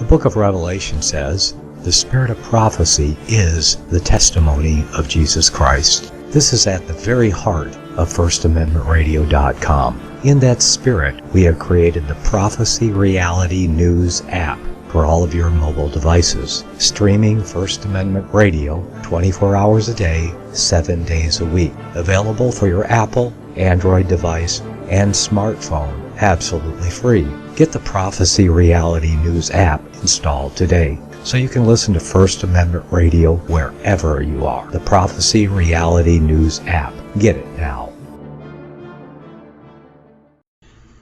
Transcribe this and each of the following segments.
The book of Revelation says, "The spirit of prophecy is the testimony of Jesus Christ." This is at the very heart of FirstAmendmentRadio.com. In that spirit, we have created the Prophecy Reality News app for all of your mobile devices, streaming First Amendment Radio 24 hours a day, 7 days a week. Available for your Apple, Android device, and smartphone, absolutely free. Get the Prophecy Reality News app installed today so you can listen to First Amendment Radio wherever you are. The Prophecy Reality News app. Get it now.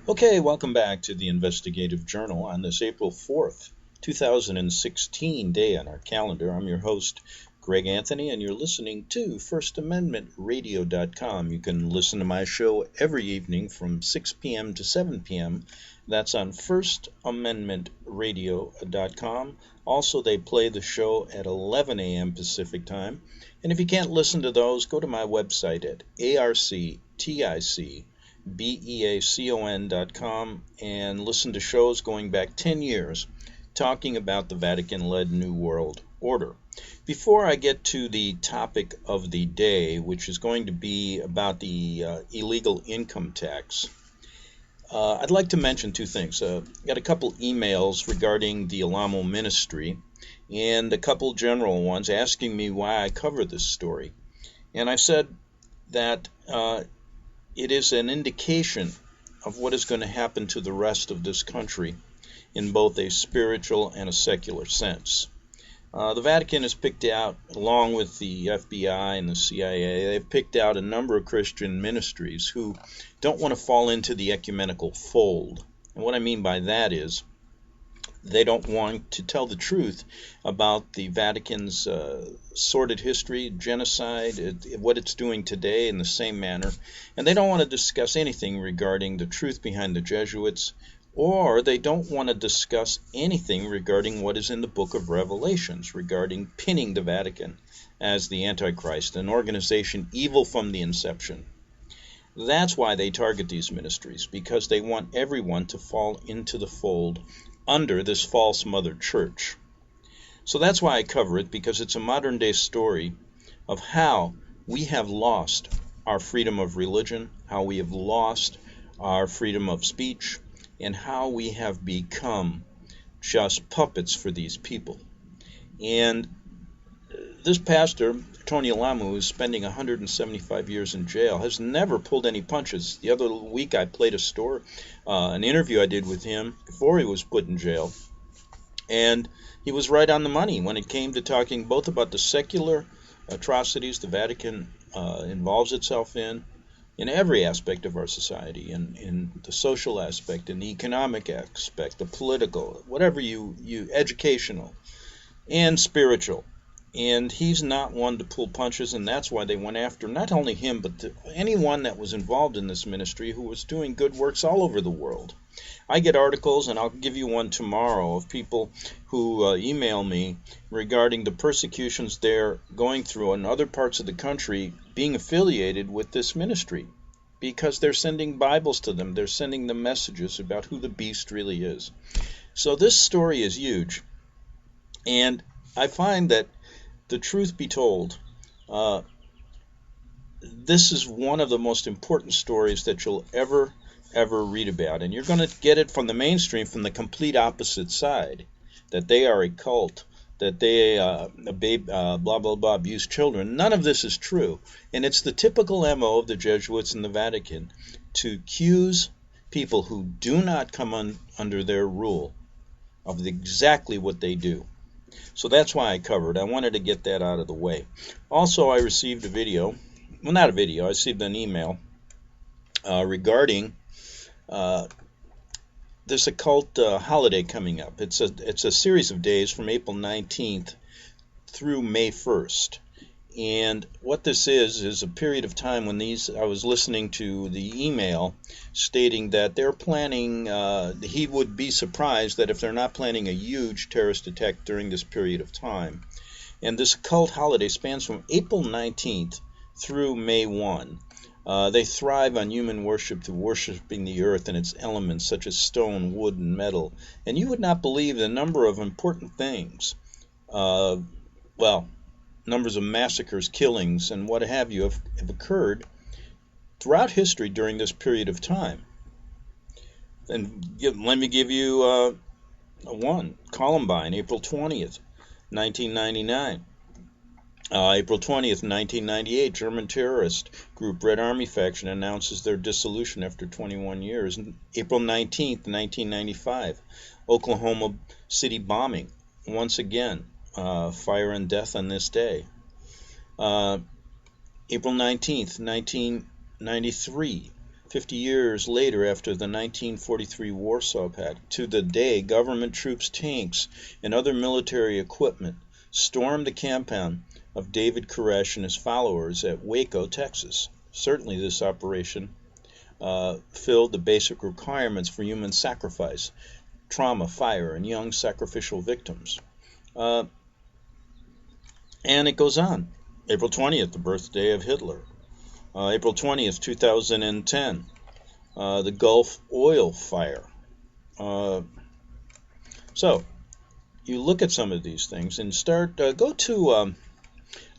Okay, welcome back to the Investigative Journal on this April 4th, 2016 day on our calendar. I'm your host, Greg Anthony, and you're listening to FirstAmendmentRadio.com. You can listen to my show every evening from 6 p.m. to 7 p.m. That's on FirstAmendmentRadio.com. Also, they play the show at 11 a.m. Pacific Time. And if you can't listen to those, go to my website at arcticbeacon.com and listen to shows going back 10 years talking about the Vatican-led New World Order. Before I get to the topic of the day, which is going to be about the illegal income tax, I'd like to mention two things. I got a couple emails regarding the Alamo Ministry and a couple general ones asking me why I cover this story. And I said that it is an indication of what is going to happen to the rest of this country in both a spiritual and a secular sense. The Vatican has picked out, along with the FBI and the CIA, they've picked out a number of Christian ministries who don't want to fall into the ecumenical fold. And what I mean by that is they don't want to tell the truth about the Vatican's sordid history, genocide, what it's doing today in the same manner. And they don't want to discuss anything regarding the truth behind the Jesuits, or they don't want to discuss anything regarding what is in the book of Revelations, regarding pinning the Vatican as the Antichrist, an organization evil from the inception. That's why they target these ministries, because they want everyone to fall into the fold under this false mother church. So that's why I cover it, because it's a modern day story of how we have lost our freedom of religion, how we have lost our freedom of speech, and how we have become just puppets for these people. And this pastor, Tony Alamo, who is spending 175 years in jail, has never pulled any punches. The other week I played an interview I did with him before he was put in jail, and he was right on the money when it came to talking both about the secular atrocities the Vatican involves itself in every aspect of our society, in the social aspect, in the economic aspect, the political, whatever educational and spiritual. And he's not one to pull punches, and that's why they went after not only him, but anyone that was involved in this ministry who was doing good works all over the world. I get articles, and I'll give you one tomorrow, of people who email me regarding the persecutions they're going through in other parts of the country being affiliated with this ministry, because they're sending Bibles to them. They're sending them messages about who the beast really is. So this story is huge, and I find that, the truth be told, this is one of the most important stories that you'll ever read about. And you're going to get it from the mainstream, from the complete opposite side, that they are a cult, that they blah, blah, blah, abuse children. None of this is true. And it's the typical MO of the Jesuits and the Vatican to accuse people who do not come under their rule of exactly what they do. So that's why I covered. I wanted to get that out of the way. Also, I received I received an email regarding this occult holiday coming up. It's a series of days from April 19th through May 1st. And what this is a period of time when I was listening to the email stating that they're planning, he would be surprised that if they're not planning a huge terrorist attack during this period of time. And this occult holiday spans from April 19th through May 1. They thrive on human worship through worshiping the earth and its elements such as stone, wood, and metal. And you would not believe the number of important things, numbers of massacres, killings, and what have you have occurred throughout history during this period of time. And let me give you one. Columbine, April 20th, 1999. April 20th, 1998, German terrorist group Red Army faction announces their dissolution after 21 years. April 19th, 1995, Oklahoma City bombing. Once again, fire and death on this day. April 19th, 1993, 50 years later after the 1943 Warsaw Pact, to the day government troops, tanks, and other military equipment stormed the compound of David Koresh and his followers at Waco, Texas. Certainly this operation filled the basic requirements for human sacrifice, trauma, fire, and young sacrificial victims. And it goes on. April 20th, the birthday of Hitler. April 20th, 2010, the Gulf oil fire. So, you look at some of these things and go to a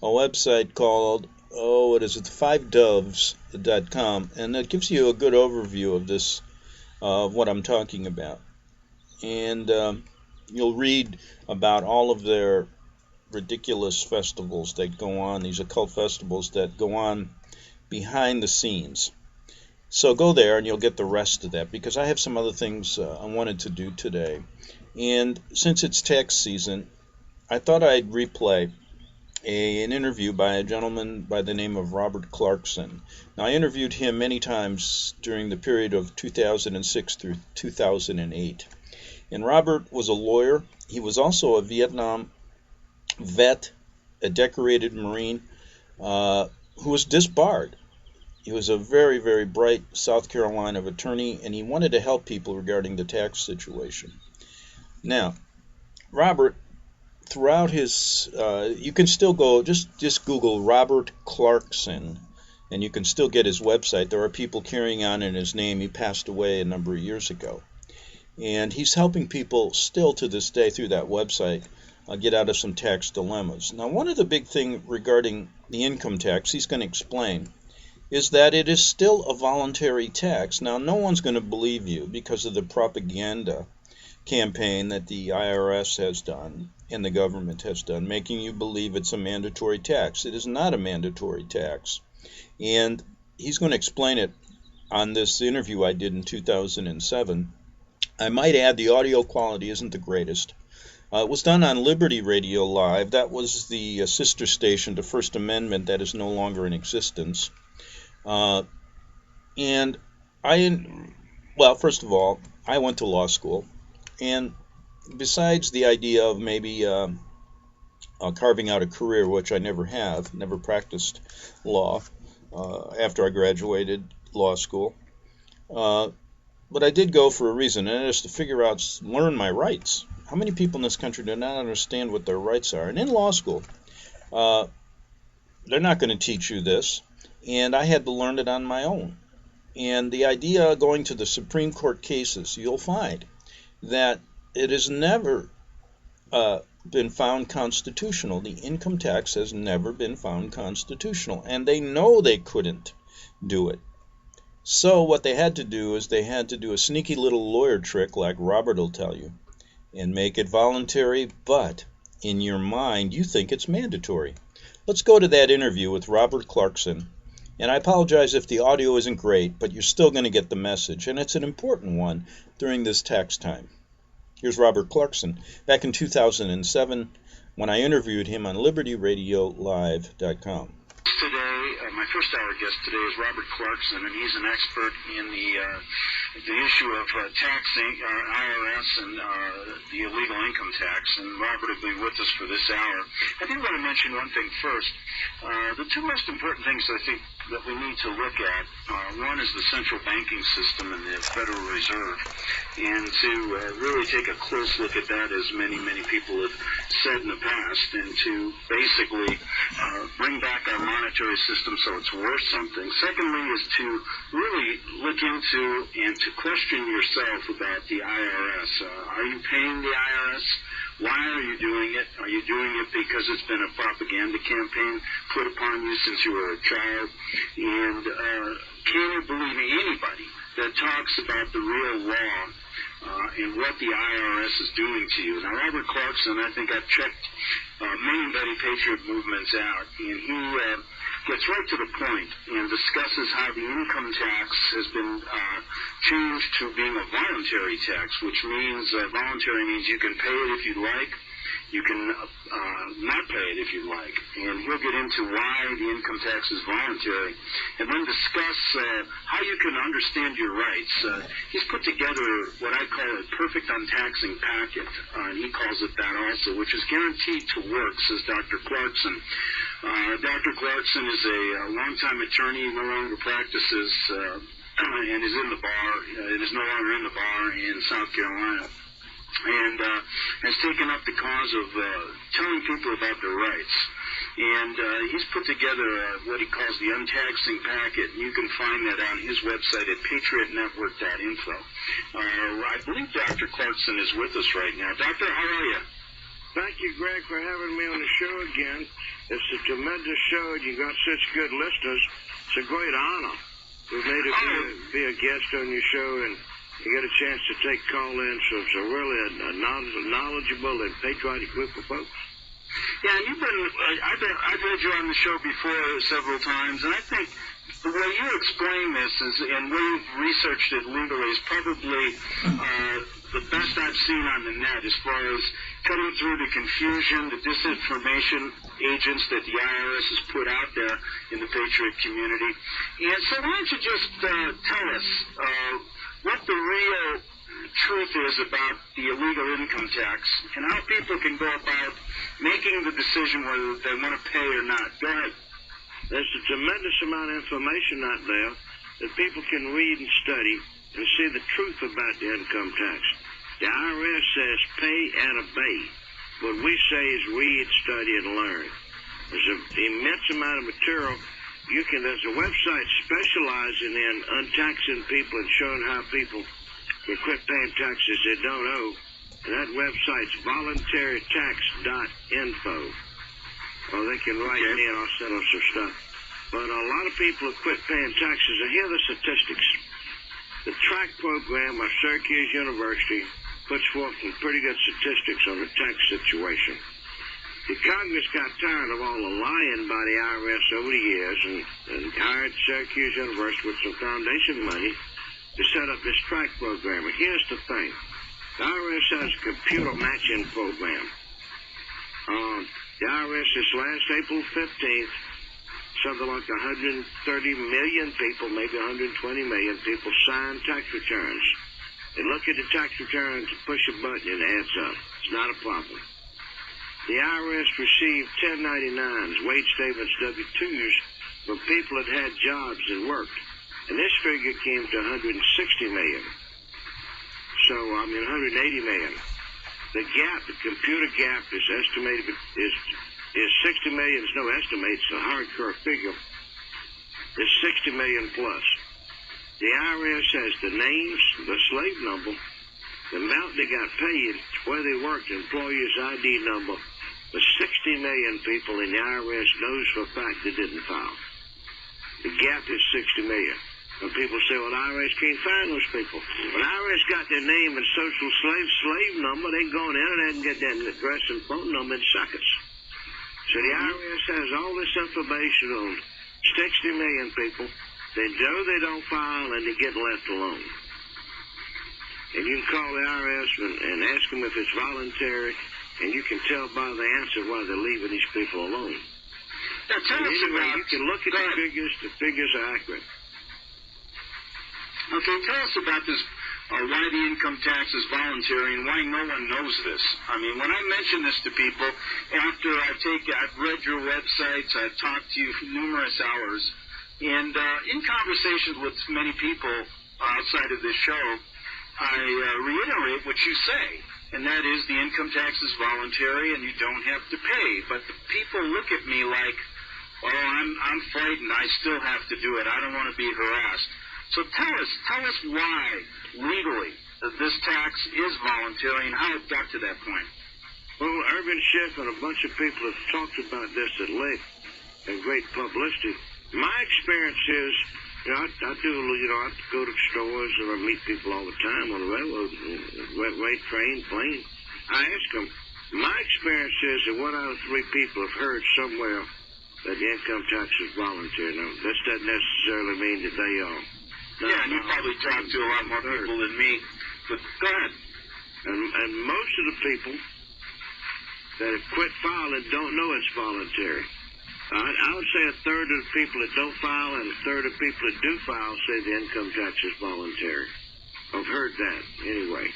website called, fivedoves.com, and it gives you a good overview of this, what I'm talking about. And you'll read about all of their ridiculous festivals that go on, these occult festivals that go on behind the scenes. So go there and you'll get the rest of that, because I have some other things I wanted to do today. And since it's tax season, I thought I'd replay an interview by a gentleman by the name of Robert Clarkson. Now, I interviewed him many times during the period of 2006 through 2008. And Robert was a lawyer. He was also a Vietnam vet, a decorated Marine, who was disbarred. He was a very, very bright South Carolina attorney, and he wanted to help people regarding the tax situation. Now, Robert, throughout his, you can still go, just Google Robert Clarkson, and you can still get his website. There are people carrying on in his name. He passed away a number of years ago. And he's helping people still to this day through that website get out of some tax dilemmas. Now, one of the big things regarding the income tax, he's going to explain, is that it is still a voluntary tax. Now, no one's going to believe you because of the propaganda campaign that the IRS has done and the government has done, making you believe it's a mandatory tax. It is not a mandatory tax. And he's going to explain it on this interview I did in 2007. I might add the audio quality isn't the greatest. It was done on Liberty Radio Live. That was the sister station to First Amendment that is no longer in existence. And first of all, I went to law school, and besides the idea of maybe carving out a career, which I never practiced law after I graduated law school, but I did go for a reason, and that is to learn my rights. How many people in this country do not understand what their rights are? And in law school, they're not going to teach you this. And I had to learn it on my own. And the idea going to the Supreme Court cases, you'll find that it has never been found constitutional. The income tax has never been found constitutional. And they know they couldn't do it. So what they had to do is they had to do a sneaky little lawyer trick like Robert will tell you and make it voluntary, but in your mind you think it's mandatory. Let's go to that interview with Robert Clarkson. And I apologize if the audio isn't great, but you're still going to get the message, and it's an important one during this tax time. Here's Robert Clarkson back in 2007 when I interviewed him on LibertyRadioLive.com. Today, my first hour guest today is Robert Clarkson, and he's an expert in the the issue of taxing IRS and the illegal income tax, and Robert will be with us for this hour. I did want to mention one thing first. The two most important things I think that we need to look at, one is the central banking system and the Federal Reserve, and to really take a close look at that, as many people have said in the past, and to basically bring back our monetary system so it's worth something. Secondly is to really look into and to question yourself about the IRS. Are you paying the IRS? Why are you doing it? Are you doing it because it's been a propaganda campaign put upon you since you were a child? And can you believe anybody that talks about the real law and what the IRS is doing to you? Now, Robert Clarkson, I think I've checked many Betty Patriot movements out, and he gets right to the point and discusses how the income tax has been changed to being a voluntary tax, which means voluntary means you can pay it if you like, you can not pay it if you like. And he'll get into why the income tax is voluntary, and then discuss how you can understand your rights. He's put together what I call a perfect untaxing packet, and he calls it that also, which is guaranteed to work, says Dr. Clarkson. Dr. Clarkson is a longtime attorney, no longer practices, and is in the bar, and is no longer in the bar in South Carolina, and has taken up the cause of telling people about their rights. And he's put together what he calls the untaxing packet. You can find that on his website at patriotnetwork.info. I believe Dr. Clarkson is with us right now. Doctor, how are you? Thank you, Greg, for having me on the show again. It's a tremendous show, and you got such good listeners. It's a great honor for me to be a guest on your show, and you get a chance to take call-ins. So it's a really knowledgeable and patriotic group of folks. Yeah, and I've heard you on the show before several times, and I think the way you explain this is, and the way you've researched it legally, is probably the best I've seen on the net as far as cutting through the confusion, the disinformation agents that the IRS has put out there in the patriot community. And so why don't you just tell us what the real truth is about the illegal income tax and how people can go about making the decision whether they want to pay or not. Go ahead. There's a tremendous amount of information out there that people can read and study and see the truth about the income tax. The IRS says pay and obey. What we say is read, study, and learn. There's an immense amount of material. There's a website specializing in untaxing people and showing how people can quit paying taxes they don't owe. And that website's voluntarytax.info. Or they can write me and I'll send them some stuff. But a lot of people have quit paying taxes. And here are the statistics. The TRAC program of Syracuse University puts forth some pretty good statistics on the tax situation. The Congress got tired of all the lying by the IRS over the years and hired Syracuse University with some foundation money to set up this TRAC program. And here's the thing. The IRS has a computer matching program. The IRS this last April 15th, something like 130 million people, maybe 120 million people, signed tax returns. They look at the tax returns, push a button, and it adds up. It's not a problem. The IRS received 1099s, wage statements, W-2s, from people that had jobs and worked. And this figure came to 160 million. 180 million. The gap, the computer gap, is estimated is 60 million. It's no estimate. It's a hardcore figure. It's 60 million plus. The IRS has the names, the slave number, the amount they got paid, where they worked, employer's ID number. The 60 million people in the IRS knows for a fact they didn't file. The gap is 60 million. And people say, well, the IRS can't find those people. When the IRS got their name and social slave number, they can go on the internet and get their address and phone number in seconds. So the IRS has all this information on 60 million people. They know they don't file and they get left alone. And you can call the IRS and ask them if it's voluntary, and you can tell by the answer why they're leaving these people alone. Now, tell us about... You can look at the figures. The figures are accurate. Okay, tell us about this, why the income tax is voluntary and why no one knows this. I mean, when I mention this to people, after I've read your websites, I've talked to you for numerous hours, and in conversations with many people outside of this show, I reiterate what you say, and that is the income tax is voluntary and you don't have to pay. But the people look at me like, oh, I'm frightened. I still have to do it. I don't want to be harassed. So tell us why, legally, this tax is voluntary and how it got to that point. Well, Irvin Schiff and a bunch of people have talked about this at length and great publicity. My experience is, I go to stores and I meet people all the time on the railroad, railway, train, plane. I ask them. My experience is that 1 out of 3 people have heard somewhere that the income tax is voluntary. Now, this doesn't necessarily mean that they are. Yeah, and you probably talk to a lot more people than me. But go ahead. And most of the people that have quit filing don't know it's voluntary. I would say a third of the people that don't file and a third of the people that do file say the income tax is voluntary. I've heard that anyway.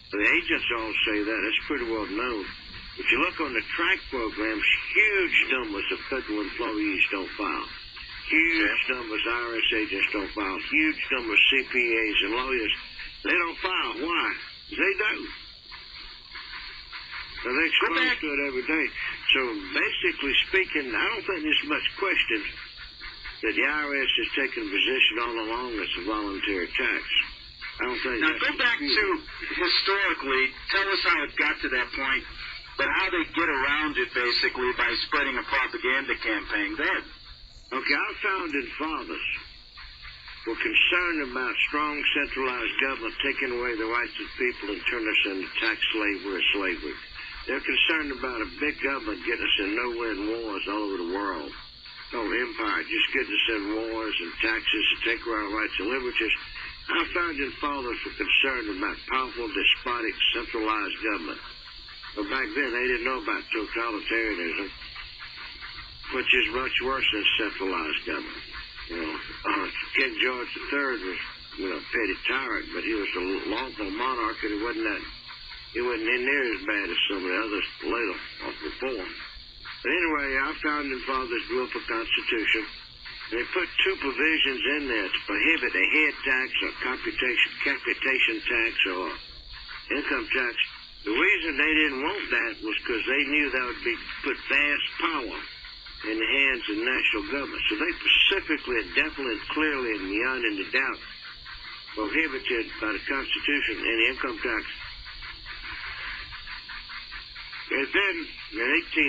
The agents all say that. It's pretty well known. If you look on the track programs, huge numbers of federal employees don't file. Huge numbers of IRS agents don't file. Huge numbers of CPAs and lawyers, they don't file. Why? They don't. So they're exposed to it every day. So basically speaking, I don't think there's much question that the IRS has taken a position all along that's a voluntary tax. I don't think. Now go back to historically. Tell us how it got to that point, but how they get around it basically by spreading a propaganda campaign. Go ahead. Okay, our founding fathers were concerned about strong centralized government taking away the rights of people and turning us into tax slavery or slavery. They're concerned about a big government getting us in no-win wars all over the world. No empire, just getting us in wars and taxes to take away our rights and liberties. Our founding fathers were concerned about powerful, despotic, centralized government. But back then, they didn't know about totalitarianism, which is much worse than centralized government. King George III was, a petty tyrant, but he was a lawful monarch, and he wasn't near as bad as some of the others later or before. But anyway, our founding fathers drew up a constitution, and they put 2 provisions in there to prohibit a head tax or capitation tax or income tax. The reason they didn't want that was because they knew that would put vast power in the hands of national government. So they specifically, definitely, clearly, and beyond any doubt, prohibited by the Constitution any income tax. And then, in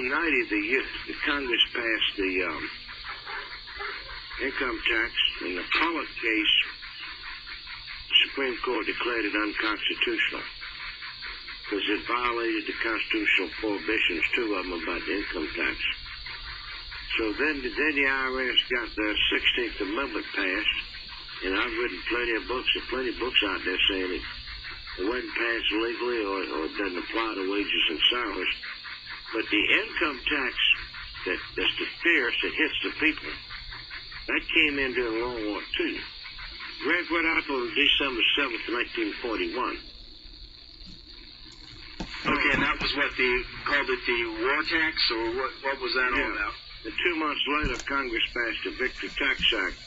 1890, the Congress passed the income tax. In the Pollock case, the Supreme Court declared it unconstitutional because it violated the constitutional prohibitions, 2 of them about the income tax. So then the IRS got the 16th Amendment passed, and I've written plenty of books out there saying it wasn't passed legally or it doesn't apply to wages and salaries. But the income tax that's the fierce that hits the people, that came in during World War II. Greg went out on December 7th, 1941. Okay, and that was what they called it, the war tax, or what was that all about? And 2 months later, Congress passed the Victory Tax Act.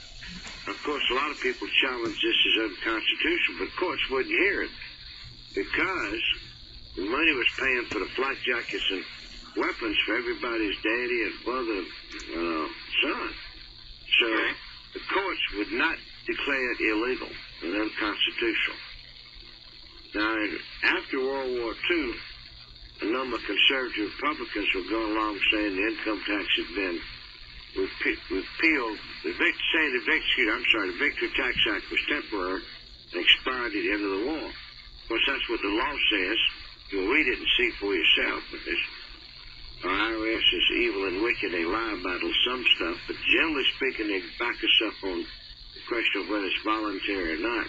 Of course, a lot of people challenged this as unconstitutional, but courts wouldn't hear it because the money was paying for the flak jackets and weapons for everybody's daddy and brother and son. So the courts would not declare it illegal and unconstitutional. Now, after World War II, a number of conservative Republicans were going along saying the income tax had been repealed. The Victory Tax Act was temporary and expired at the end of the war. Of course, that's what the law says. You'll read it and see for yourself. Because our IRS is evil and wicked. They lie about some stuff, but generally speaking, they back us up on the question of whether it's voluntary or not.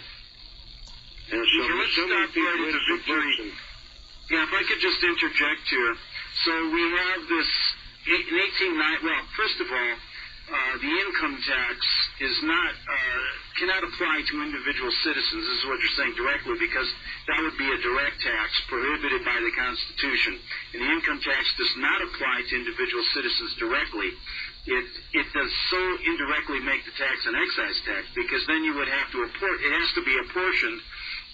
And so, many people listen to books and yeah, if I could just interject here. So we have this, in 1890, well, first of all, the income tax is not cannot apply to individual citizens. This is what you're saying directly, because that would be a direct tax prohibited by the Constitution. And the income tax does not apply to individual citizens directly. It does so indirectly make the tax an excise tax, because then you would have to it has to be apportioned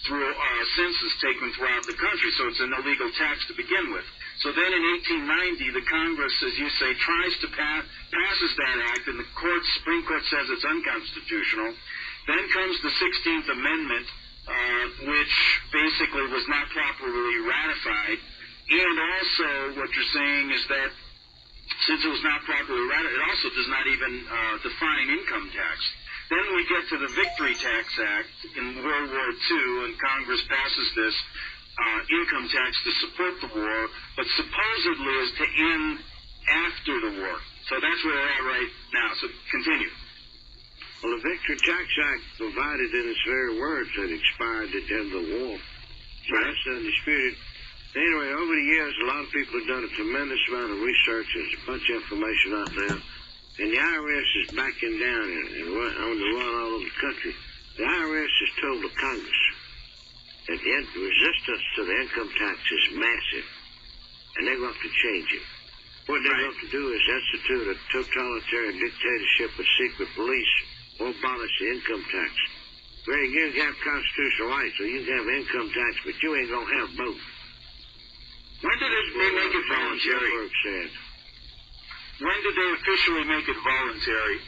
through census taken throughout the country, so it's an illegal tax to begin with. So then in 1890, the Congress, as you say, tries to passes that act, and the Supreme Court says it's unconstitutional. Then comes the 16th Amendment, which basically was not properly ratified. And also what you're saying is that since it was not properly ratified, it also does not even define income tax. Then we get to the Victory Tax Act in World War II, and Congress passes this income tax to support the war, but supposedly is to end after the war. So that's where we're at right now. So continue. Well, the Victory Tax Act provided in its very words that it expired at the end of the war. So that's undisputed. Anyway, over the years, a lot of people have done a tremendous amount of research. There's a bunch of information out there. And the IRS is backing down and on the run all over the country. The IRS has told the Congress that the resistance to the income tax is massive, and they're going to change it. What they're going to do is institute a totalitarian dictatorship with secret police or abolish the income tax. Well, you can have constitutional rights, or you can have income tax, but you ain't going to have both. When did they make it voluntary? When did they officially make it voluntary?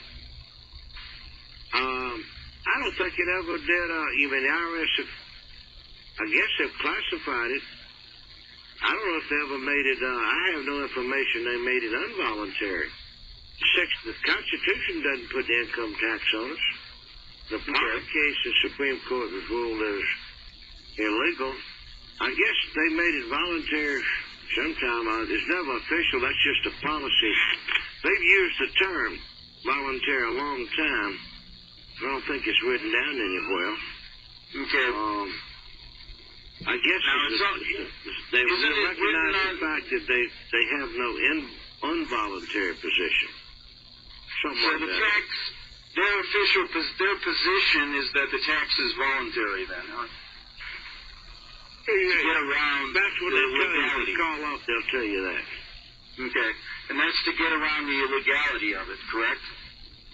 I don't think it ever did. Even the IRS, I guess they've classified it. I don't know if they ever made it, I have no information they made it involuntary. The Constitution doesn't put the income tax on us. The Parker case, the Supreme Court has ruled as illegal. I guess they made it voluntary sometime. It's never official. That's just a policy. They've used the term voluntary a long time. I don't think it's written down anywhere. Okay. I guess they recognize the fact that they have no involuntary position. Something so like the that. tax, their position is that the tax is voluntary then, huh? To get around that's what the they tell you. illegality. Call up, they'll tell you that. Okay. And that's to get around the illegality of it, correct?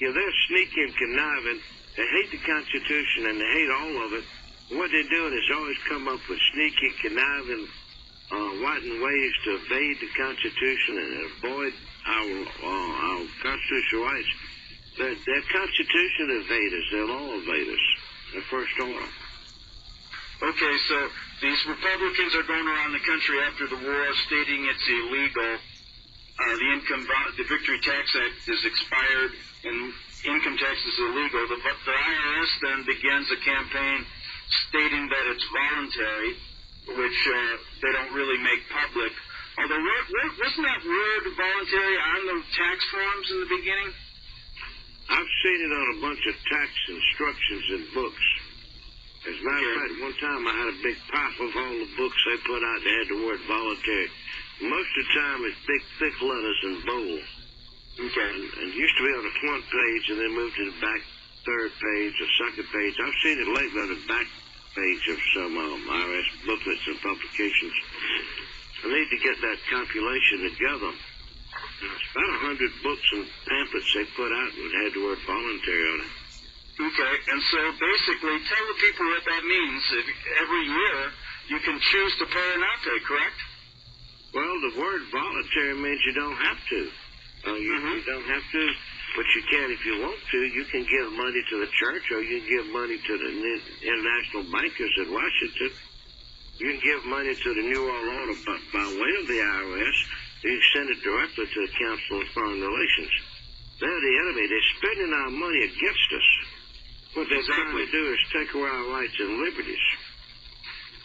Yeah, they're sneaky and conniving. They hate the Constitution and they hate all of it. What they're doing is always come up with sneaky, conniving, whiting ways to evade the Constitution and avoid our constitutional rights. They're Constitution evaders. They're law evaders. They're first order. Okay, so these Republicans are going around the country after the war stating it's illegal. The Victory Tax Act is expired and income tax is illegal. The IRS then begins a campaign stating that it's voluntary, which they don't really make public. Although, wasn't that word voluntary on the tax forms in the beginning? I've seen it on a bunch of tax instructions in books. As a matter of fact, one time I had a big pile of all the books they put out that had the word voluntary. Most of the time it's big, thick letters in bold. Okay. And it used to be on the front page and then moved to the back third page or second page. I've seen it lately on the back page of some IRS booklets and publications. I need to get that compilation together. It's about 100 books and pamphlets they put out that had the word voluntary on it. Okay, and so basically tell the people what that means. Every year you can choose to pay or not pay, correct? Well, the word voluntary means you don't have to. You don't have to, but you can if you want to. You can give money to the church, or you can give money to the international bankers in Washington. You can give money to the New World Order by way of the IRS. You can send it directly to the Council of Foreign Relations. They're the enemy. They're spending our money against us. What they're trying to do is take away our rights and liberties.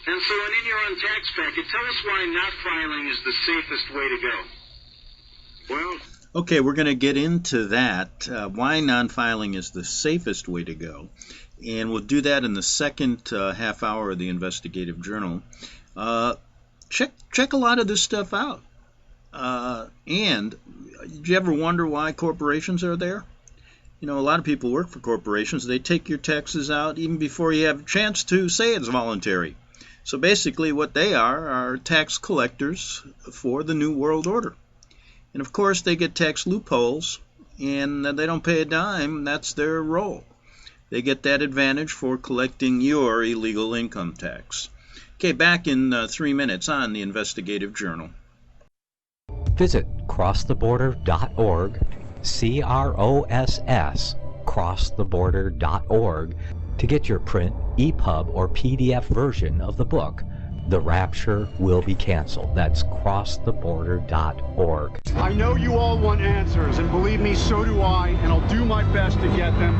And so in your own tax packet, tell us why not filing is the safest way to go. Well, okay, we're going to get into that, why non-filing is the safest way to go. And we'll do that in the second half hour of the Investigative Journal. Check a lot of this stuff out. And did you ever wonder why corporations are there? You know, a lot of people work for corporations. They take your taxes out even before you have a chance to say it's voluntary. So basically what they are tax collectors for the New World Order. And of course they get tax loopholes, and they don't pay a dime. That's their role. They get that advantage for collecting your illegal income tax. Okay, back in 3 minutes on the Investigative Journal. Visit crosstheborder.org, CROSS, crosstheborder.org, to get your print, EPUB, or PDF version of the book, The Rapture Will Be Canceled. That's crosstheborder.org. I know you all want answers, and believe me, so do I, and I'll do my best to get them.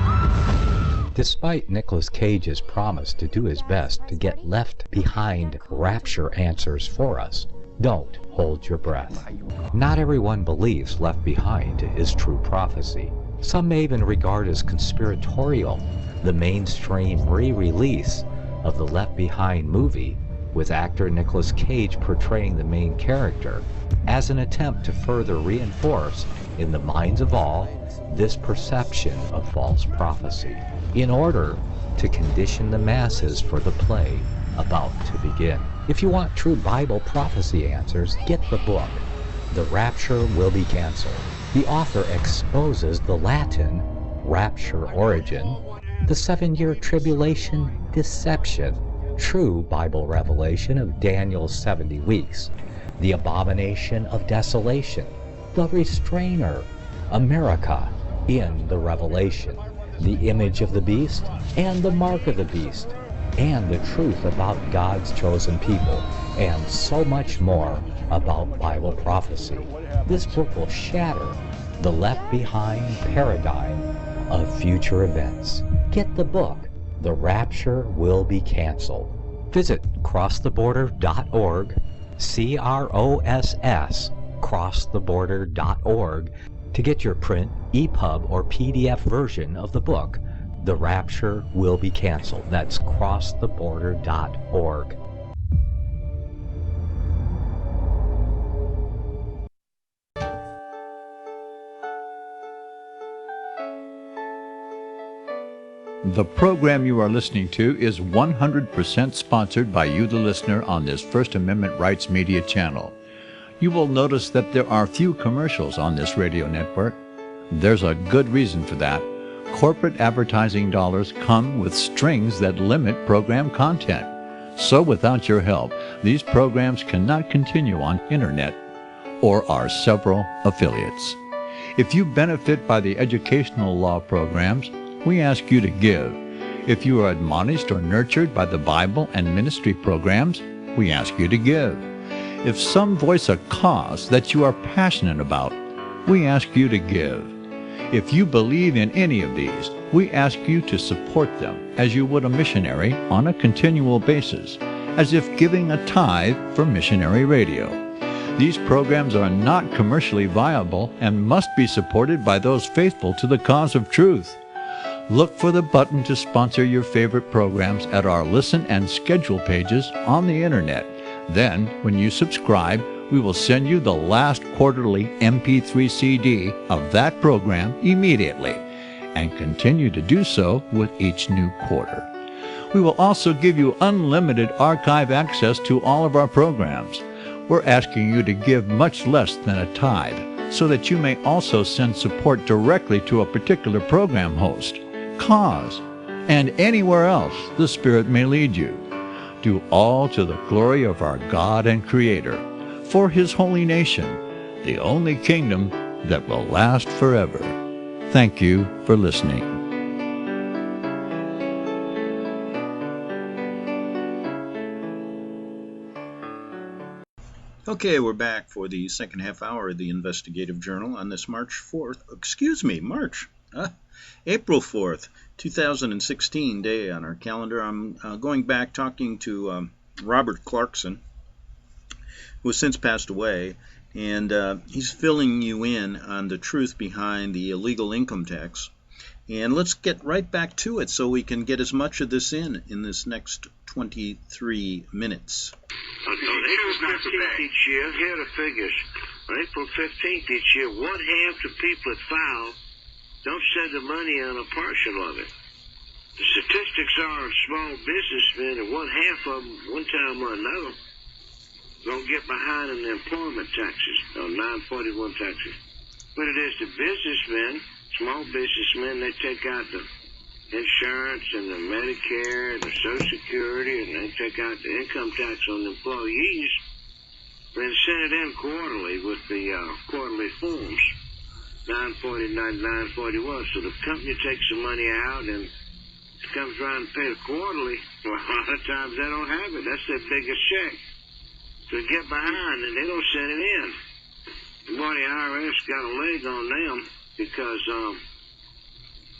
Despite Nicolas Cage's promise to do his best to get left behind rapture answers for us, don't hold your breath. Not everyone believes Left Behind is true prophecy. Some may even regard as conspiratorial the mainstream re-release of the Left Behind movie, with actor Nicolas Cage portraying the main character, as an attempt to further reinforce in the minds of all this perception of false prophecy, in order to condition the masses for the play about to begin. If you want true Bible prophecy answers, get the book, The Rapture Will Be Canceled. The author exposes the Latin rapture origin, the 7-year tribulation deception, true Bible revelation of Daniel's 70 weeks, the abomination of desolation, the restrainer, America in the Revelation, the image of the beast and the mark of the beast, and the truth about God's chosen people, and so much more about Bible prophecy. This book will shatter the Left Behind paradigm of future events. Get the book, The Rapture Will Be Canceled. Visit crosstheborder.org, CROSS, crosstheborder.org, to get your print, EPUB, or PDF version of the book, The Rapture Will Be Canceled. That's crosstheborder.org. The program you are listening to is 100% sponsored by you, the listener, on this First Amendment Rights Media channel. You will notice that there are few commercials on this radio network. There's a good reason for that. Corporate advertising dollars come with strings that limit program content. So without your help, these programs cannot continue on internet or our several affiliates. If you benefit by the educational law programs, we ask you to give. If you are admonished or nurtured by the Bible and ministry programs, we ask you to give. If some voice a cause that you are passionate about, we ask you to give. If you believe in any of these, we ask you to support them as you would a missionary on a continual basis, as if giving a tithe for missionary radio. These programs are not commercially viable and must be supported by those faithful to the cause of truth. Look for the button to sponsor your favorite programs at our listen and schedule pages on the internet. Then, when you subscribe, we will send you the last quarterly MP3 CD of that program immediately, and continue to do so with each new quarter. We will also give you unlimited archive access to all of our programs. We're asking you to give much less than a tithe, so that you may also send support directly to a particular program host, cause, and anywhere else the Spirit may lead you. Do all to the glory of our God and Creator, for His holy nation, the only kingdom that will last forever. Thank you for listening. Okay, we're back for the second half hour of the Investigative Journal on this April 4th, 2016 day on our calendar. I'm going back talking to Robert Clarkson, who has since passed away, and he's filling you in on the truth behind the illegal income tax. And let's get right back to it so we can get as much of this in this next 23 minutes. On April 15th each year, here are the figures. On April 15th each year, one half the people that filed don't send the money on a partial of it. The statistics are small businessmen, and one half of them, one time or another, gonna get behind in the employment taxes, or 941 taxes. But it is the businessmen, small businessmen, they take out the insurance and the Medicare and the Social Security, and they take out the income tax on the employees, and send it in quarterly with the quarterly forms, 940, 941. So the company takes the money out and comes around and pays quarterly. Well, a lot of times they don't have it. That's their biggest check. So they get behind and they don't send it in. Boy, the IRS got a leg on them because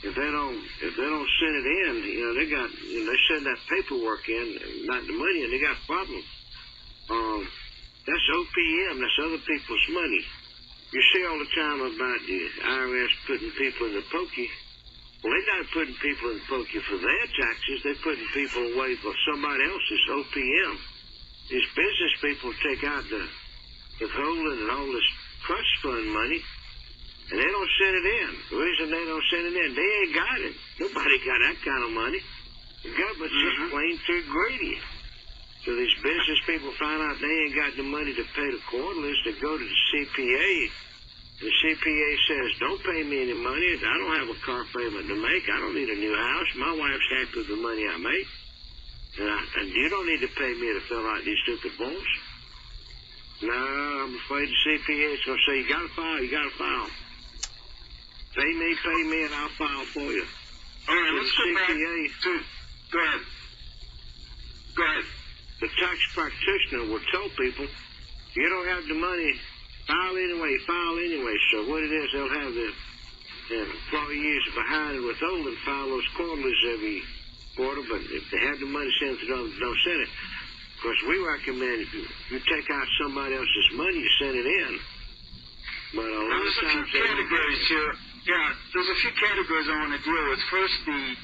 if they don't send it in, they send that paperwork in, not the money, and they got problems. That's OPM. That's other people's money. You see all the time about the IRS putting people in the pokey. Well, they're not putting people in the pokey for their taxes. They're putting people away for somebody else's OPM. These business people take out the withholding and all this trust fund money, and they don't send it in. The reason they don't send it in, they ain't got it. Nobody got that kind of money. The government's just plain too greedy. So these business people find out they ain't got the money to pay the quarterlies. They go to the CPA. The CPA says, don't pay me any money. I don't have a car payment to make. I don't need a new house. My wife's happy with the money I make. And you don't need to pay me to fill out these stupid forms. No, I'm afraid the CPA is going to say, you got to file. Pay me, and I'll file for you. All right, let's go back to... Go ahead. The tax practitioner will tell people, you don't have the money, file anyway. So what it is, they'll have the employees behind and withholding file those quarterlies every quarter, but if they have the money sent, don't send it. Of course, we recommend if you take out somebody else's money, you send it in. But there's a few categories here. Yeah, there's a few categories I want to deal with. First, the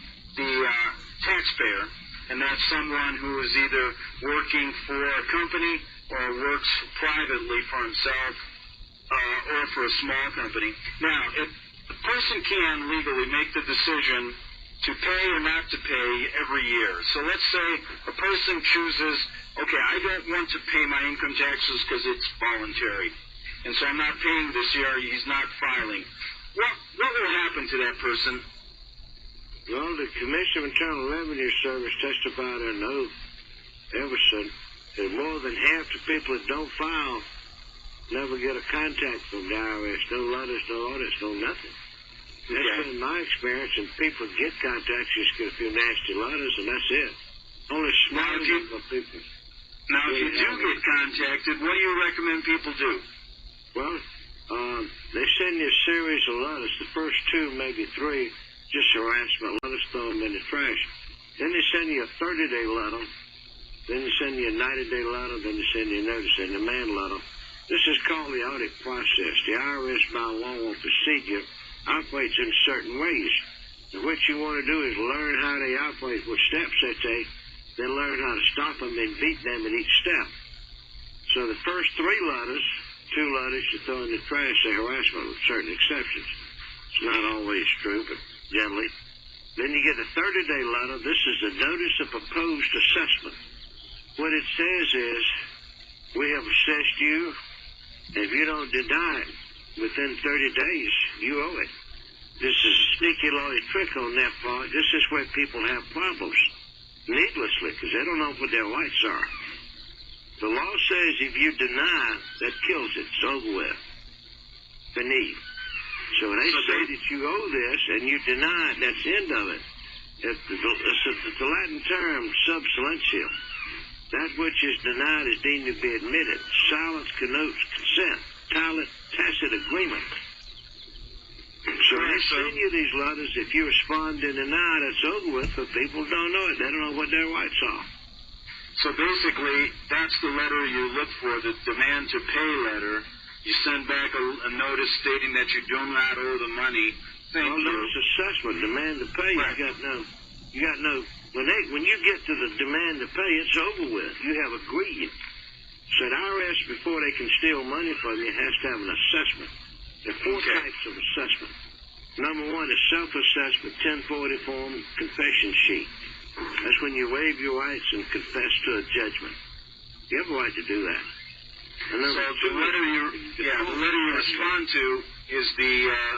taxpayer, and that's someone who is either working for a company or works privately for himself or for a small company. Now, if the person can legally make the decision to pay or not to pay every year. So let's say a person chooses, okay, I don't want to pay my income taxes because it's voluntary, and so I'm not paying this year, he's not filing. What will happen to that person? Well, the Commission of Internal Revenue Service testified in oath, Everson, that more than half the people that don't file never get a contact from the IRS. No letters, no audits, no nothing. That's been my experience, and people get contacts, just get a few nasty letters, and that's it. Only small number of people. Now, if you do get contacted, what do you recommend people do? Well, they send you a series of letters. The first two, maybe three, just harassment letters, throw them in the trash. Then they send you a 30-day letter. Then they send you a 90-day letter. Then they send you a notice and demand letter. This is called the audit process. The IRS, by law and procedure, operates in certain ways. And what you want to do is learn how they operate, what steps they take, then learn how to stop them and beat them at each step. So the first three letters, two letters you throw in the trash, say harassment with certain exceptions. It's not always true, but generally. Then you get a 30-day letter. This is a notice of proposed assessment. What it says is, we have assessed you, and if you don't deny it within 30 days, you owe it. This is a sneaky lawyer trick on their part. This is where people have problems, needlessly, because they don't know what their rights are. The law says if you deny, that kills it. It's over with. Finite. So they say that you owe this, and you deny it, that's the end of it. It's the Latin term, sub silentio. That which is denied is deemed to be admitted. Silence connotes consent. Tacit agreement. So they send you these letters. If you respond and deny it, it's over with, but people don't know it. They don't know what their rights are. So basically, that's the letter you look for, the demand to pay letter. You send back a notice stating that you do not owe the money. Notice assessment, demand to pay. Right. You got no. When you get to the demand to pay, it's over with. You have agreed. So the IRS, before they can steal money from you, has to have an assessment. There are four types of assessment. Number one is self-assessment 1040 form confession sheet. That's when you waive your rights and confess to a judgment. You have a right to do that. And so the letter you respond to is the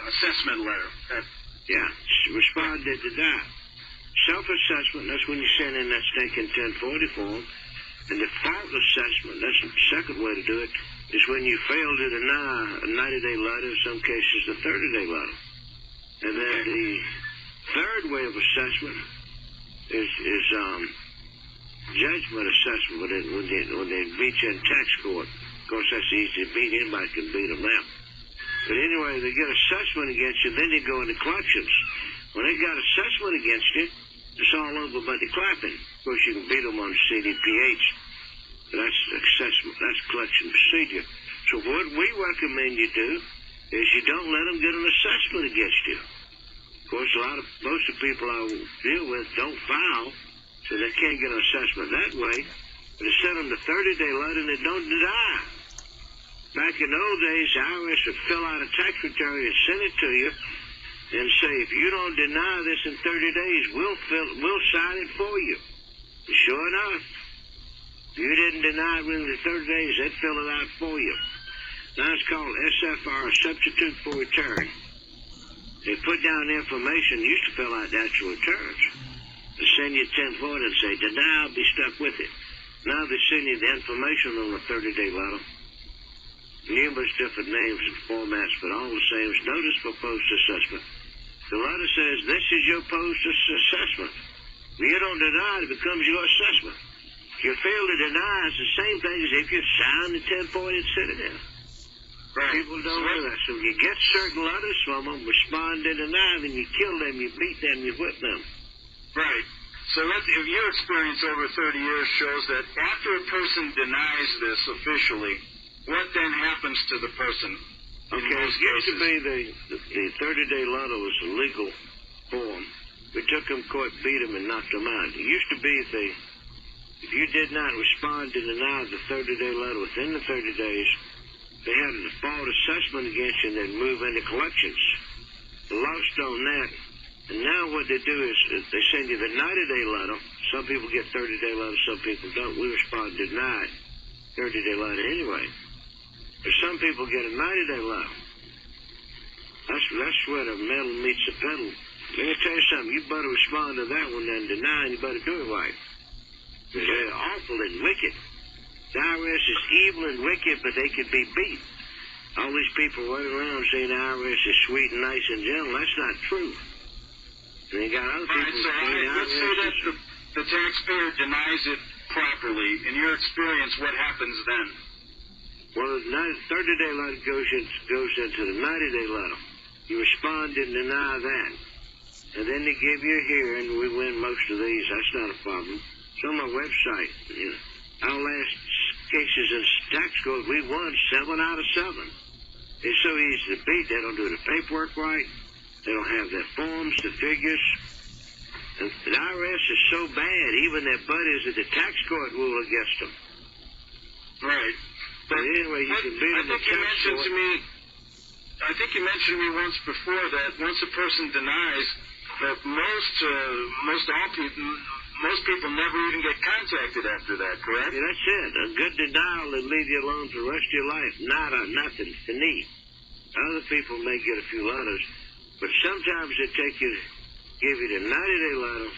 assessment letter. Respond to that. Self-assessment, that's when you send in that stinking 1040 form. And default assessment, that's the second way to do it, is when you fail to deny a 90-day letter, in some cases a 30-day letter. And then the third way of assessment is judgment assessment when they beat you in tax court. Of course, that's easy to beat. Anybody can beat them now. But anyway, they get assessment against you, then they go into collections. When they got assessment against you, it's all over but the clapping. Of course, you can beat them on CDPH. That's assessment. That's collection procedure. So what we recommend you do is you don't let them get an assessment against you. Of course, most of the people I deal with don't file, so they can't get an assessment that way. But they send them the 30-day letter and they don't deny. Back in the old days, the IRS would fill out a tax return and send it to you and say, if you don't deny this in 30 days, we'll sign it for you. And sure enough, if you didn't deny it within the 30 days, they'd fill it out for you. Now it's called SFR, substitute for return. They put down the information, used to fill out the actual returns. They send you 1040 and say, deny, I'll be stuck with it. Now they send you the information on the 30-day letter. Numerous different names and formats, but all the same. It's notice for post assessment. The letter says, this is your post assessment. If you don't deny it, it becomes your assessment. If you fail to deny, it's the same thing as if you signed the 1040 and sent it in. Right. People don't know that. So you get certain letters from them, respond to deny, then you kill them, you beat them, you whip them. Right. So if your experience over 30 years shows that after a person denies this officially, what then happens to the person? Okay, it used to be the 30-day letter was a legal form. We took them to court, beat them, and knocked them out. It used to be if you did not respond to deny the 30-day letter within the 30 days, they had a default assessment against you and then move into collections. They lost on that. And now what they do is they send you the 90-day letter. Some people get 30-day letters, some people don't. We respond denied 30-day letter anyway. But some people get a 90-day letter. That's where the metal meets the pedal. Let me tell you something. You better respond to that one than deny, and you better do it right. Because they're awful and wicked. The IRS is evil and wicked, but they can be beat. All these people running around saying the IRS is sweet and nice and gentle. That's not true. And they got other people saying the let's say that the taxpayer denies it properly. In your experience, what happens then? Well, the 30-day letter goes into the 90-day letter. You respond and deny that. And then they give you a hearing. We win most of these. That's not a problem. It's on my website. You know, our last cases in tax code, we won 7 out of 7. It's so easy to beat. They don't do the paperwork right. They don't have their forms, the figures. And the IRS is so bad, even their buddies at the tax court rule against them. Right. But anyway, you can beat them in tax court. I think you mentioned to me once before that once a person denies, that most people never even get contacted after that, correct? Yeah, that's it. A good denial will leave you alone for the rest of your life. Nothing. Finite. Other people may get a few letters, but sometimes they give you the 90-day letter,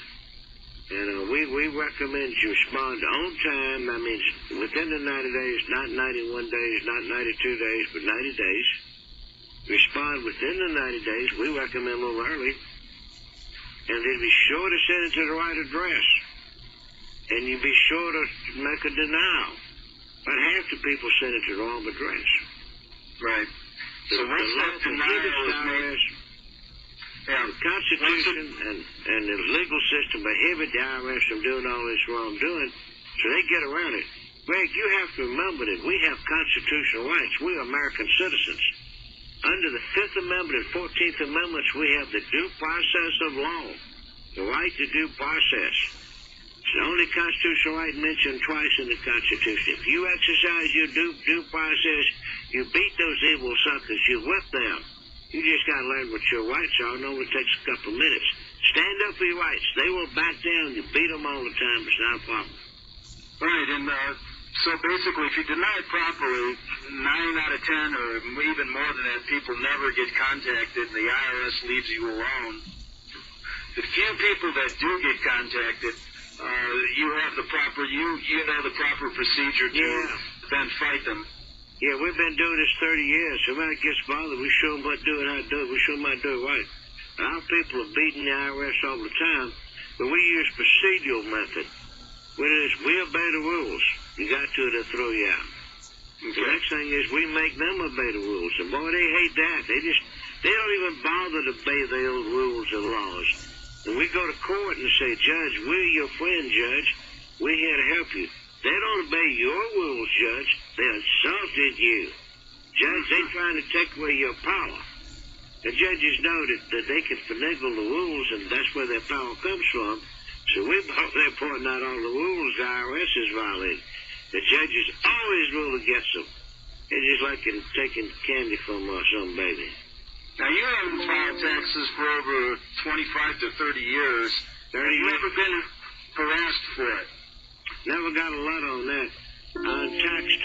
and we recommend you respond on time. That means within the 90 days, not 91 days, not 92 days, but 90 days. Respond within the 90 days. We recommend a little early. And then be sure to send it to the right address. And you be sure to make a denial. But half the people send it to the wrong address. Right. So once that denial is made, the Constitution and the legal system prohibit the IRS from doing all this wrongdoing, so they get around it. Greg, you have to remember that we have constitutional rights. We are American citizens. Under the 5th Amendment and 14th Amendments, we have the due process of law, the right to due process. It's the only constitutional right mentioned twice in the Constitution. If you exercise your due process, you beat those evil suckers, you whip them, You just got to learn what your rights are. It only takes a couple of minutes. Stand up for your rights. They will back down. You beat them all the time. It's not a problem. Right, and so basically, if you deny it properly, 9 out of 10, or even more than that, people never get contacted, and the IRS leaves you alone. The few people that do get contacted, you have the proper, you know the proper procedure to then fight them. Yeah, we've been doing this 30 years. Somebody gets bothered, we show them what to do and how to do it. We show them how to do it right. Our people are beating the IRS all the time, but we use procedural method. We obey the rules. You got to, they'll throw you out. Okay. The next thing is we make them obey the rules. And boy, they hate that. They don't even bother to obey their own rules and laws. When we go to court and say, Judge, we're your friend, Judge. We're here to help you. They don't obey your rules, Judge. They insulted you. Judge, they're trying to take away your power. The judges know that they can finagle the rules, and that's where their power comes from. So we're pointing out all the rules the IRS is violating. The judges always rule against them. It's just like taking candy from some baby. Now, you haven't filed taxes for over 25 to 30 years. You've never been harassed for it. Never got a lot on that. I've taxed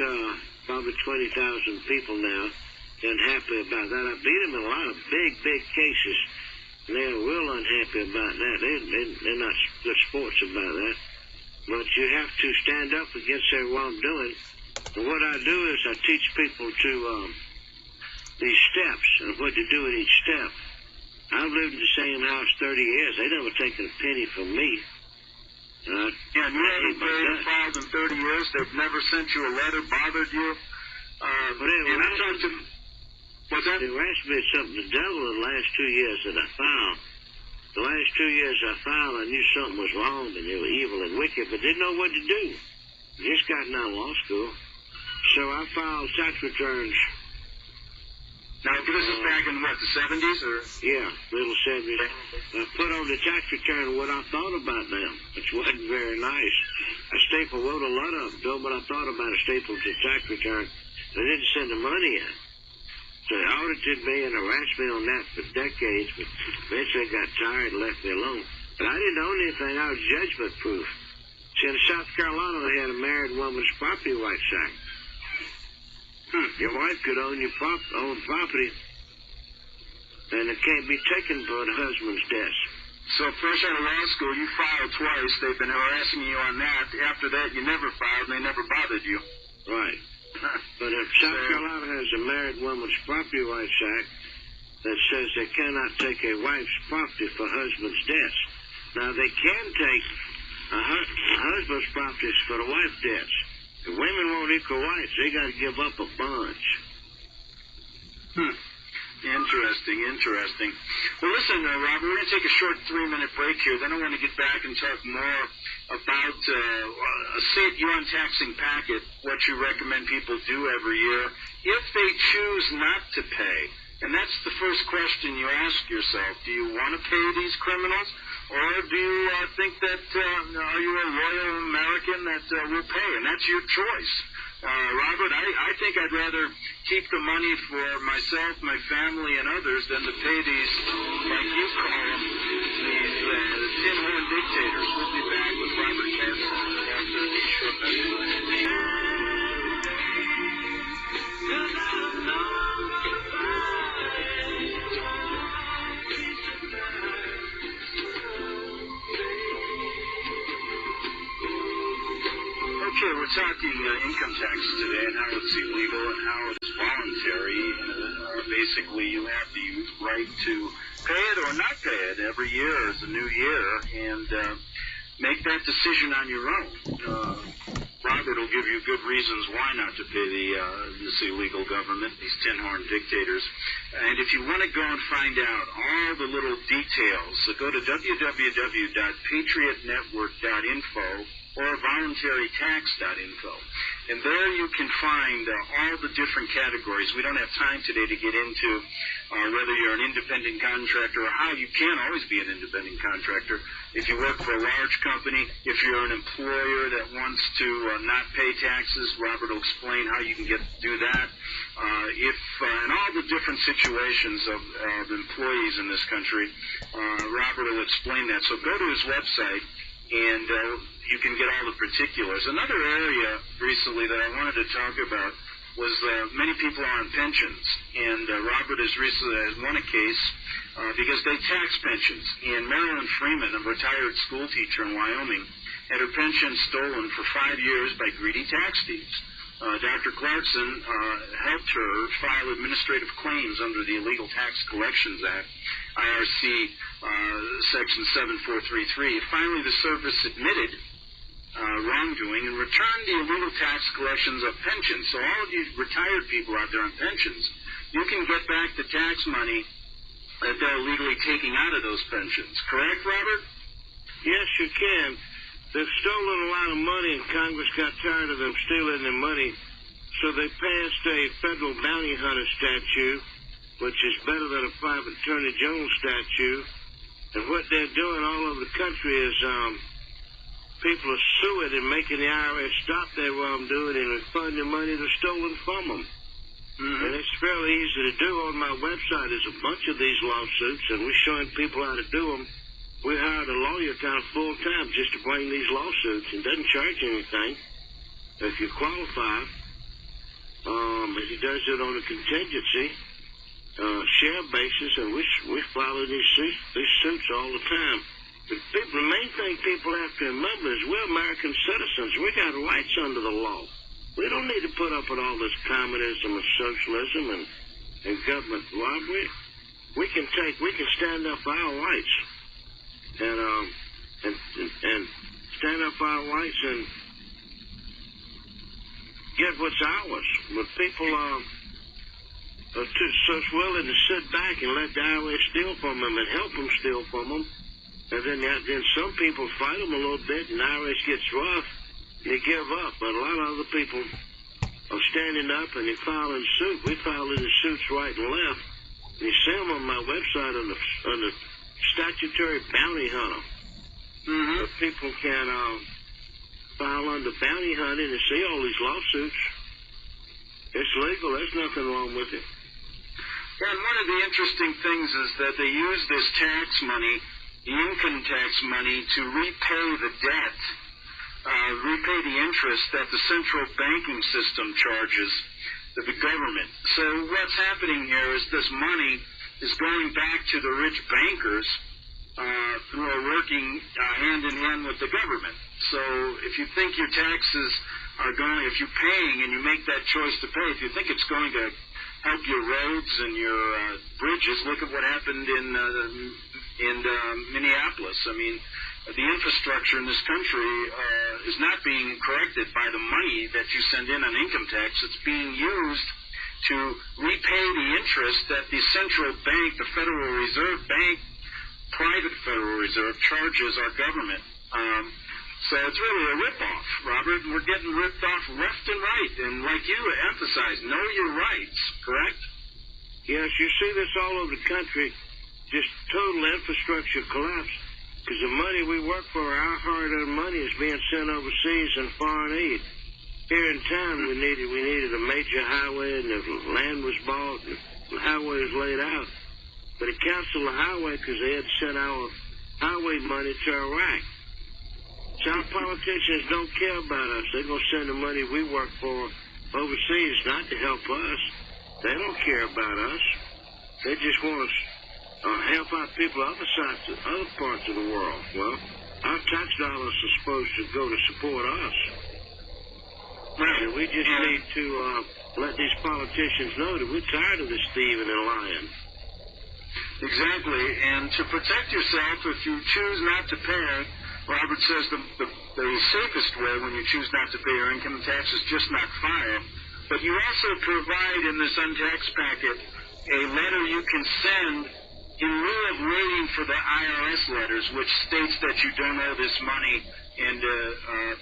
probably 20,000 people now. Unhappy about that. I beat them in a lot of big cases. They're real unhappy about that. They're not good sports about that. But you have to stand up against their wrongdoing. And what I do is I teach people to these steps and what to do at each step. I've lived in the same house 30 years. They never taken a penny from me. And you haven't filed in 30 years? They've never sent you a letter, bothered you? And I talked to... What's that? They arrested me something to double in the last 2 years that I filed. The last 2 years I filed, I knew something was wrong and they were evil and wicked, but didn't know what to do. Just gotten out of law school. So I filed tax returns. Now, this is back in, what, the 70s? Or? Yeah, middle 70s. I put on the tax return what I thought about them, which wasn't very nice. I wrote a lot of them, told what I thought about a staple to tax return. They didn't send the money in. So they audited me and harassed me on that for decades, but eventually got tired and left me alone. But I didn't own anything. I was judgment proof. See, in South Carolina, they had a married woman's property rights act. Your wife could own your own property, and it can't be taken for the husband's death. So fresh out of law school, you filed twice. They've been harassing you on that. After that, you never filed, and they never bothered you. Right. But if South Carolina has a married woman's property rights act that says they cannot take a wife's property for husband's deaths. Now, they can take a husband's properties for the wife's deaths. If women want equal rights, they got to give up a bunch. Interesting. Well, listen, Robert, we're going to take a short 3-minute break here. Then I want to get back and talk more about a You're on Taxing packet, what you recommend people do every year if they choose not to pay. And that's the first question you ask yourself. Do you want to pay these criminals? Or do you think that, are you a loyal American that will pay? And that's your choice. Robert, I think I'd rather keep the money for myself, my family, and others than to pay these, like you call them, these tin horn dictators. We'll be back with Robert Carson after a short message. Okay, we're talking income tax today and how it's illegal and how it's voluntary. Basically, you have the right to pay it or not pay it every year as a new year and make that decision on your own. Robert will give you good reasons why not to pay this illegal government, these tin horn dictators. And if you want to go and find out all the little details, so go to www.patriotnetwork.info or voluntarytax.info. And there you can find all the different categories. We don't have time today to get into whether you're an independent contractor or how you can always be an independent contractor. If you work for a large company, if you're an employer that wants to not pay taxes, Robert will explain how you can do that. And all the different situations of employees in this country. Robert will explain that. So go to his website, and you can get all the particulars. Another area recently that I wanted to talk about was many people are on pensions, and Robert has recently won a case because they tax pensions. And Marilyn Freeman, a retired school teacher in Wyoming, had her pension stolen for 5 years by greedy tax thieves. Dr. Clarkson helped her file administrative claims under the Illegal Tax Collections Act, IRC Section 7433. Finally, the service admitted wrongdoing and returned the illegal tax collections of pensions. So all of you retired people out there on pensions, you can get back the tax money that they're illegally taking out of those pensions. Correct, Robert? Yes, you can. They've stolen a lot of money, and Congress got tired of them stealing their money, so they passed a federal bounty hunter statute, which is better than a private attorney general statute. And what they're doing all over the country is people are suing and making the IRS stop their wrongdoing and refund the money they're stolen from them. Mm-hmm. And it's fairly easy to do. On my website is a bunch of these lawsuits, and we're showing people how to do them. We hired a lawyer kind of full-time just to bring these lawsuits, and doesn't charge anything if you qualify. He does it on a contingency share basis, and we follow these suits all the time. But the main thing people have to remember is we're American citizens. We got rights under the law. We don't need to put up with all this communism and socialism and government robbery. We can stand up for our rights. And stand up for our rights and get what's ours. But people are so willing to sit back and let the IRS steal from them and help them steal from them. And then some people fight them a little bit, and the IRS gets rough, and they give up. But a lot of other people are standing up, and they're filing suit. We file the suits right and left. And you see them on my website on the statutory bounty hunter. Mm-hmm. People can file under bounty hunting and see all these lawsuits. It's legal. There's nothing wrong with it. Yeah, and one of the interesting things is that they use this tax money, the income tax money, to repay the debt, repay the interest that the central banking system charges the government. So what's happening here is this money is going back to the rich bankers who are working hand in hand with the government. So if you think your taxes are going, if you're paying and you make that choice to pay, if you think it's going to help your roads and your bridges, look at what happened in Minneapolis. I mean, the infrastructure in this country is not being corrected by the money that you send in on income tax. It's being used to repay the interest that the central bank, the Federal Reserve Bank, private Federal Reserve, charges our government. So it's really a ripoff, Robert, and we're getting ripped off left and right. And like you emphasized, know your rights, correct? Yes, you see this all over the country, just total infrastructure collapse, because the money we work for, our hard-earned money, is being sent overseas in foreign aid. Here in town, we needed a major highway, and the land was bought, and the highway was laid out. But it canceled the highway because they had sent our highway money to Iraq. So our politicians don't care about us. They're going to send the money we work for overseas not to help us. They don't care about us. They just want us help out people other parts of the world. Well, our tax dollars are supposed to go to support us. And we just need to let these politicians know that we're tired of this thieving and lying. Exactly. And to protect yourself, if you choose not to pay, Robert says the safest way when you choose not to pay your income tax is just not file. But you also provide in this untaxed packet a letter you can send in lieu of waiting for the IRS letters, which states that you don't owe this money and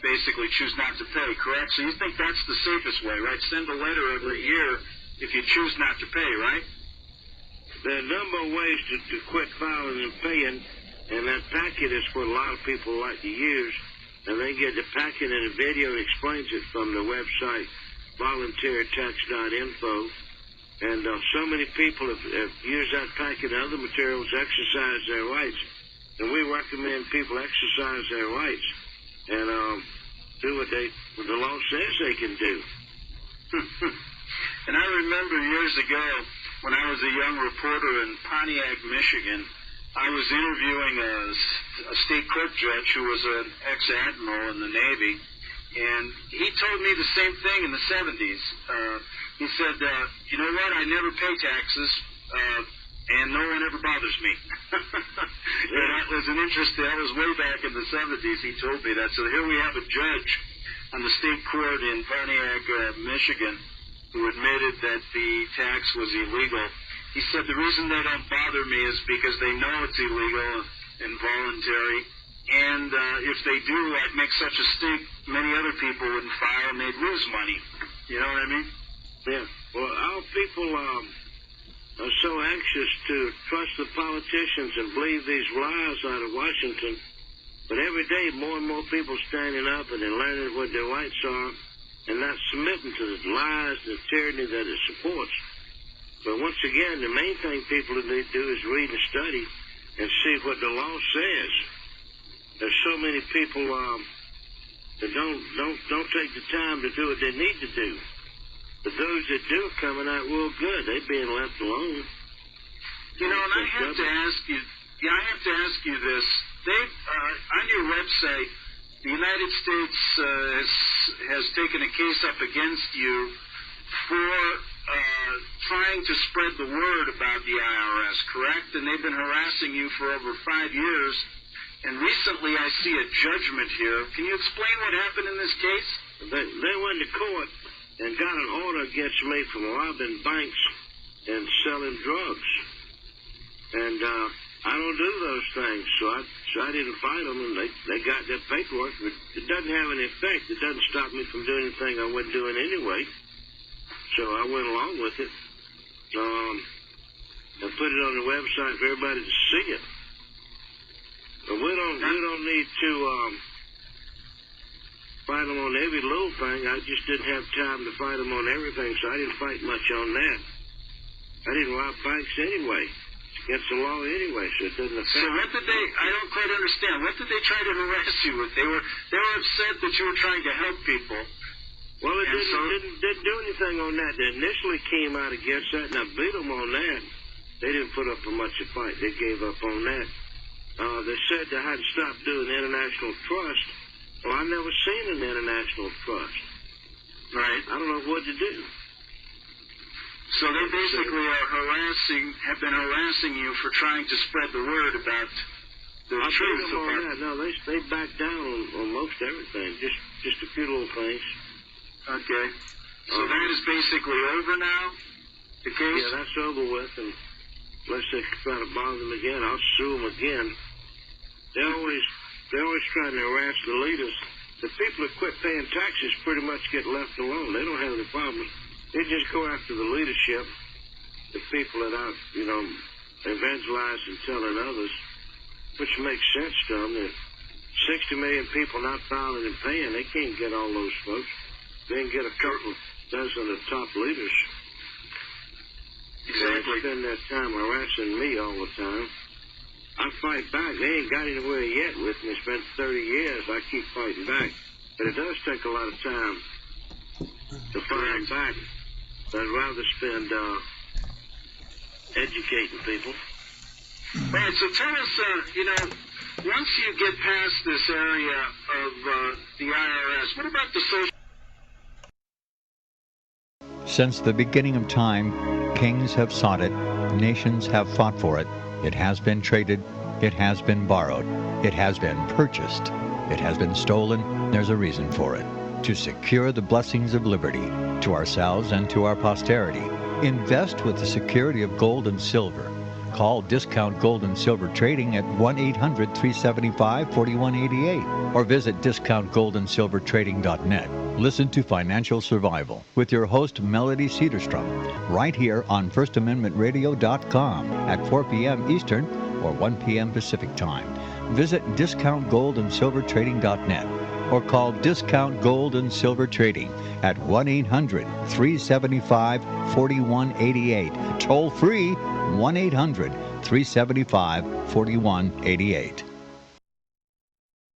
basically choose not to pay, correct? So you think that's the safest way, right? Send a letter every year if you choose not to pay, right? There are a number of ways to quit filing and paying, and that packet is what a lot of people like to use. And they get the packet and a video that explains it from the website volunteertax.info. And so many people have used that packet and other materials to exercise their rights. And we recommend people exercise their rights and do what the law says they can do. And I remember years ago when I was a young reporter in Pontiac, Michigan, I was interviewing a state court judge who was an ex-admiral in the Navy, and he told me the same thing in the 70s. He said, you know what, I never pay taxes, and no one ever bothers me. And that was that was way back in the 70s, he told me that. So here we have a judge on the state court in Pontiac, Michigan, who admitted that the tax was illegal. He said the reason they don't bother me is because they know it's illegal and voluntary, and if they do, I'd make such a stink, many other people wouldn't file and they'd lose money. You know what I mean? Yeah. Well, our people are so anxious to trust the politicians and believe these lies out of Washington, but every day more and more people standing up and they're learning what their rights are and not submitting to the lies and the tyranny that it supports. But once again, the main thing people need to do is read and study and see what the law says. There's so many people that don't take the time to do what they need to do. But those that do are coming out real good. They're being left alone. You know, and I have to ask you this. Dave, on your website, the United States has taken a case up against you for trying to spread the word about the IRS, correct? And they've been harassing you for over 5 years. And recently I see a judgment here. Can you explain what happened in this case? They went to court and got an order against me for robbing banks and selling drugs. And I don't do those things, so I didn't fight them, and they got their paperwork. But it doesn't have any effect. It doesn't stop me from doing anything I wasn't doing anyway. So I went along with it. I put it on the website for everybody to see it. But we don't need to fight them on every little thing. I just didn't have time to fight them on everything, so I didn't fight much on that. I didn't rob banks anyway. It's against the law anyway, so it doesn't affect. So what did they? I don't quite understand. What did they try to harass you with? They were upset that you were trying to help people. Well, it didn't do anything on that. They initially came out against that, and I beat them on that. They didn't put up much of a fight. They gave up on that. They said they had to stop doing international trust. Well, I've never seen an international trust. Right. I don't know what to do. So they basically have been harassing you for trying to spread the word about the truth about that. No, they backed down on most everything. Just a few little things. Okay. So that is basically over now, the case? Yeah, that's over with, and unless they try to bother them again, I'll sue them again. They're always trying to harass the leaders. The people that quit paying taxes pretty much get left alone. They don't have any problems. They just go after the leadership, the people that are, evangelizing and telling others, which makes sense to them. That 60 million people not filing and paying, they can't get all those folks. They can get a couple dozen of top leaders. Exactly. They spend their time harassing me all the time. I fight back. They ain't got anywhere yet with me. It's been 30 years. I keep fighting back. But it does take a lot of time to fight back. I'd rather spend educating people. All right, so tell us, once you get past this area of the IRS, what about the social... Since the beginning of time, kings have sought it, nations have fought for it. It has been traded, it has been borrowed, it has been purchased, it has been stolen. There's a reason for it. To secure the blessings of liberty to ourselves and to our posterity, invest with the security of gold and silver. Call Discount Gold and Silver Trading at 1-800-375-4188 or visit discountgoldandsilvertrading.net. Listen to Financial Survival with your host Melody Cedarstrom right here on FirstAmendmentRadio.com at 4 p.m. Eastern or 1 p.m. Pacific Time. Visit discountgoldandsilvertrading.net. or call Discount Gold and Silver Trading at 1-800-375-4188. Toll free 1-800-375-4188.